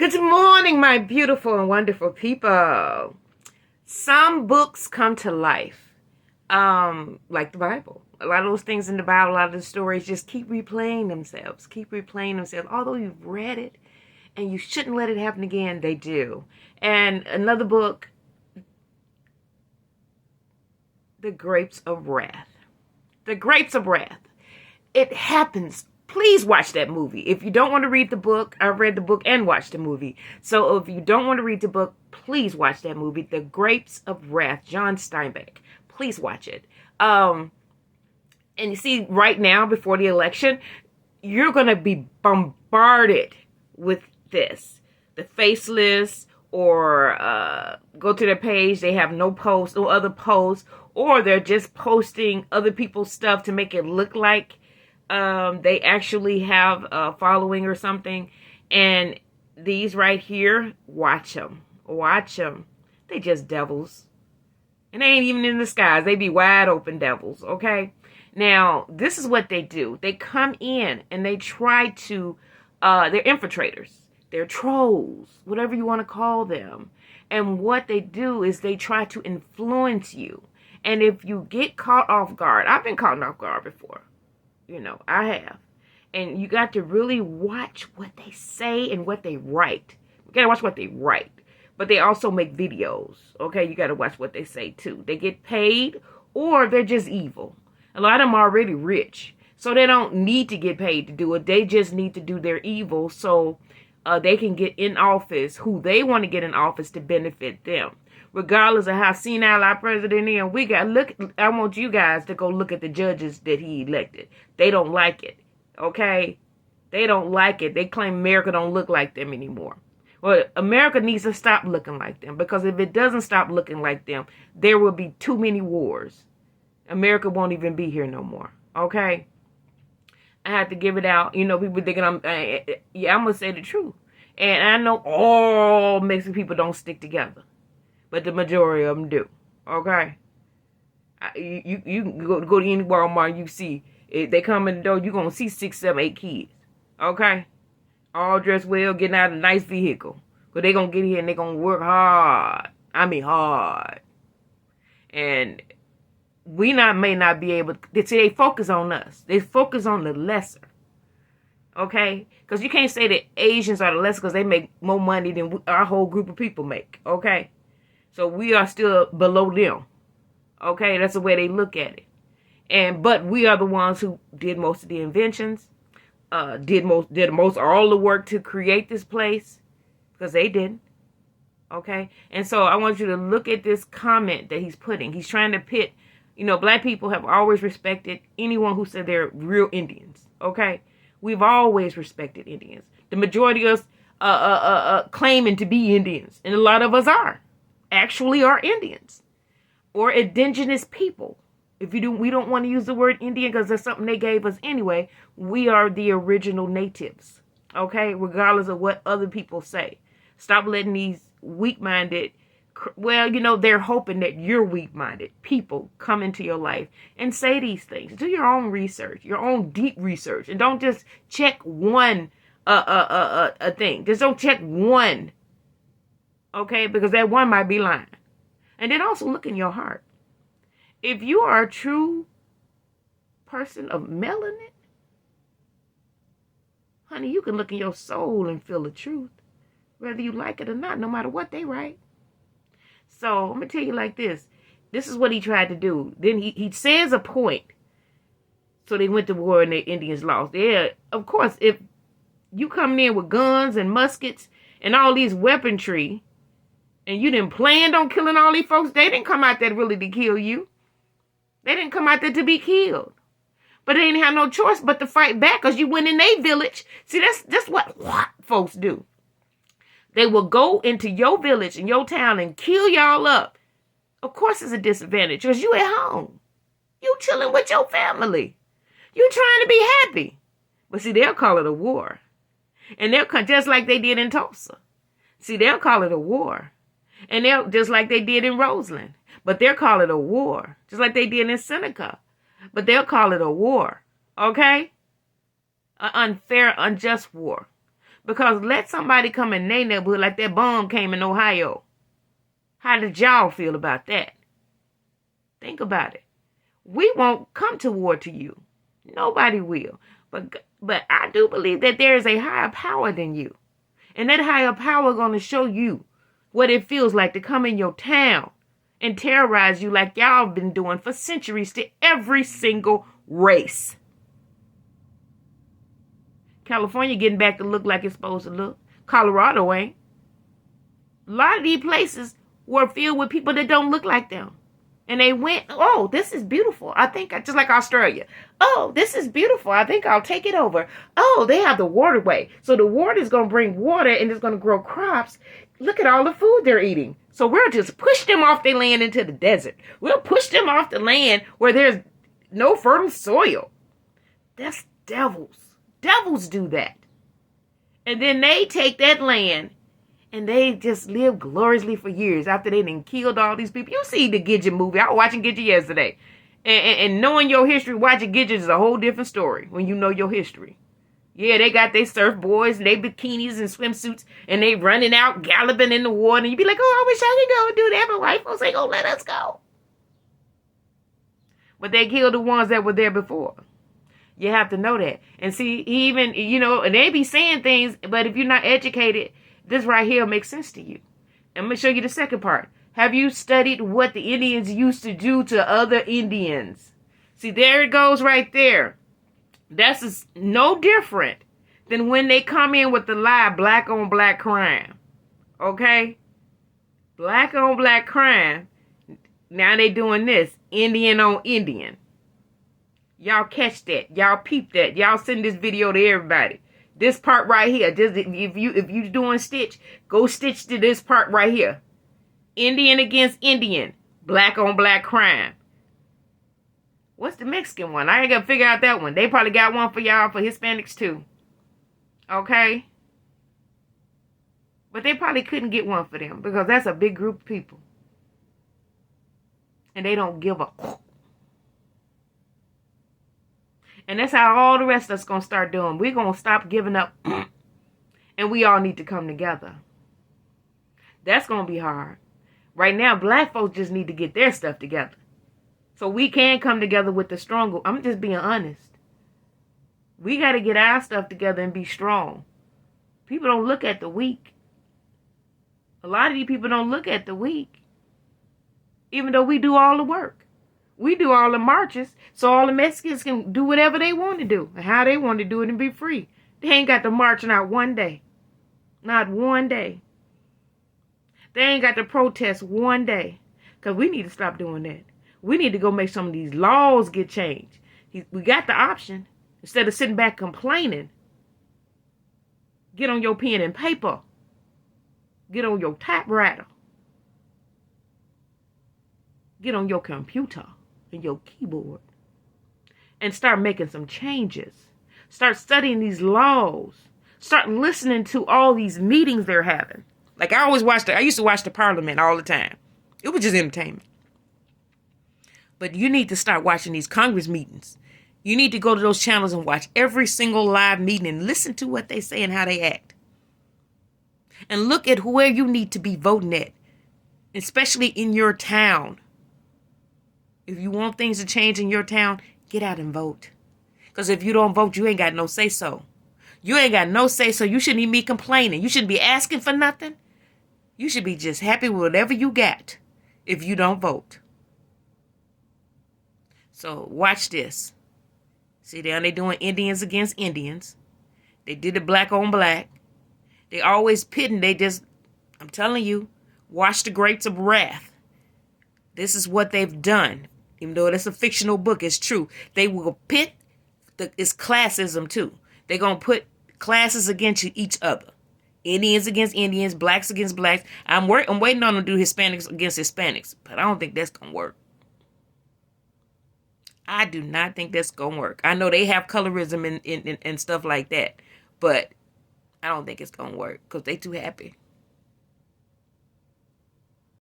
Good morning, my beautiful and wonderful people. Some books come to life, like the Bible. A lot of those things in the Bible, a lot of the stories just keep replaying themselves, Although you've read it and you shouldn't let it happen again, they do. And another book, The Grapes of Wrath. The Grapes of Wrath. It happens. Please watch that movie. If you don't want to read the book, I've read the book and watched the movie. So if you don't want to read the book, please watch that movie, The Grapes of Wrath, John Steinbeck. Please watch it. And you see, right now, before the election, you're going to be bombarded with this. The faceless, or go to their page, they have no posts, no other posts, or they're just posting other people's stuff to make it look like they actually have a following or something. And these right here, watch them. They just devils. And they ain't even in the skies. They be wide open devils, okay? Now, this is what they do. They come in and they try to, they're infiltrators. They're trolls, whatever you want to call them. And what they do is they try to influence you. And if you get caught off guard, I've been caught off guard before. I have. And you got to really watch what they say and what they write. You got to watch what they write. But they also make videos. Okay, you got to watch what they say too. They get paid, or they're just evil. A lot of them are already rich. So they don't need to get paid to do it. They just need to do their evil so they can get in office who they want to get in office to benefit them. Regardless of how senile our president is, I want you guys to go look at the judges that he elected. They don't like it, okay? They don't like it. They claim America don't look like them anymore. Well, America needs to stop looking like them, because if it doesn't stop looking like them, there will be too many wars. America won't even be here no more, okay? I have to give it out. People thinking I'm going to say the truth. And I know all Mexican people don't stick together, but the majority of them do. Okay, you can go to any Walmart, you see if they come in the door, you're gonna see 6, 7, 8 kids. Okay, all dressed well, getting out of a nice vehicle, but they gonna get here and they gonna work hard. I mean hard. And we may not be able to see. They focus on us. They focus on the lesser. Okay, because you can't say that Asians are the lesser because they make more money than our whole group of people make. Okay. So we are still below them. Okay, that's the way they look at it. But we are the ones who did most of the inventions, did most all the work to create this place, because they didn't. Okay, and so I want you to look at this comment that he's putting. He's trying to pit. Black people have always respected anyone who said they're real Indians. Okay, we've always respected Indians. The majority of us claiming to be Indians, and a lot of us actually are Indians or indigenous people. We don't want to use the word Indian because that's something they gave us anyway. We are the original natives, okay? Regardless of what other people say. Stop letting these weak-minded, they're hoping that you're weak-minded people come into your life and say these things. Do your own research, your own deep research, and don't just check one thing. Just don't check one. Okay, because that one might be lying. And then also look in your heart. If you are a true person of melanin, honey, you can look in your soul and feel the truth, whether you like it or not, no matter what they write. So I'm going to tell you like this. This is what he tried to do. Then he says a point. So they went to war and the Indians lost. Yeah, of course, if you come in with guns and muskets and all these weaponry, and you didn't plan on killing all these folks, they didn't come out there really to kill you. They didn't come out there to be killed. But they didn't have no choice but to fight back because you went in their village. See, that's what folks do. They will go into your village and your town and kill y'all up. Of course it's a disadvantage because you at home. You chilling with your family. You trying to be happy. But see, they'll call it a war. And they'll come just like they did in Tulsa. See, they'll call it a war. And they'll just like they did in Roseland. But they'll call it a war. Just like they did in Seneca. But they'll call it a war. Okay? An unfair, unjust war. Because let somebody come in their neighborhood like that bomb came in Ohio. How did y'all feel about that? Think about it. We won't come toward to you. Nobody will. But I do believe that there is a higher power than you. And that higher power is going to show you what it feels like to come in your town and terrorize you like y'all been doing for centuries to every single race. California getting back to look like it's supposed to look. Colorado ain't. A lot of these places were filled with people that don't look like them. And they went, oh, this is beautiful. I think, just like Australia. Oh, this is beautiful. I think I'll take it over. Oh, they have the waterway. So the water is going to bring water and it's going to grow crops. Look at all the food they're eating. So we'll just push them off their land into the desert. We'll push them off the land where there's no fertile soil. That's devils. Devils do that. And then they take that land and they just live gloriously for years after they done killed all these people. You see the Gidget movie. I was watching Gidget yesterday. And knowing your history, watching Gidget is a whole different story when you know your history. Yeah, they got their surfboards and their bikinis and swimsuits and they running out, galloping in the water. And you be like, oh, I wish I could go and do that. But white folks ain't gonna let us go. But they killed the ones that were there before. You have to know that. And see, even, and they be saying things, but if you're not educated, this right here makes sense to you. I'm going to show you the second part. Have you studied what the Indians used to do to other Indians? See, there it goes right there. That's no different than when they come in with the lie, black on black crime. Okay? Black on black crime. Now they doing this, Indian on Indian. Y'all catch that. Y'all peep that. Y'all send this video to everybody. This part right here, just if you doing stitch, go stitch to this part right here. Indian against Indian, black on black crime. What's the Mexican one? I ain't got to figure out that one. They probably got one for y'all for Hispanics too. Okay? But they probably couldn't get one for them because that's a big group of people. And they don't give a... And that's how all the rest of us going to start doing. We're going to stop giving up. And we all need to come together. That's going to be hard. Right now, black folks just need to get their stuff together. So we can come together with the stronger. I'm just being honest. We got to get our stuff together and be strong. People don't look at the weak. A lot of these people don't look at the weak. Even though we do all the work. We do all the marches, so all the Mexicans can do whatever they want to do and how they want to do it and be free. They ain't got to march not one day. Not one day. They ain't got to protest one day. Because we need to stop doing that. We need to go make some of these laws get changed. We got the option. Instead of sitting back complaining, get on your pen and paper. Get on your typewriter. Get on your computer and your keyboard and start making some changes. Start studying these laws. Start listening to all these meetings they're having. Like I used to watch the Parliament all the time. It was just entertainment. But you need to start watching these Congress meetings. You need to go to those channels and watch every single live meeting and listen to what they say and how they act. And look at where you need to be voting at, especially in your town. If you want things to change in your town, get out and vote. Because if you don't vote, you ain't got no say-so. You ain't got no say-so. You shouldn't even be complaining. You shouldn't be asking for nothing. You should be just happy with whatever you got if you don't vote. So watch this. See, now they doing Indians against Indians. They did the black on black. They always pitting. I'm telling you, watch the grapes of wrath. This is what they've done. Even though it's a fictional book, it's true. They will pit, it's classism too. They're going to put classes against each other. Indians against Indians, blacks against blacks. I'm waiting on them to do Hispanics against Hispanics, but I don't think that's going to work. I do not think that's going to work. I know they have colorism and stuff like that, but I don't think it's going to work because they too happy.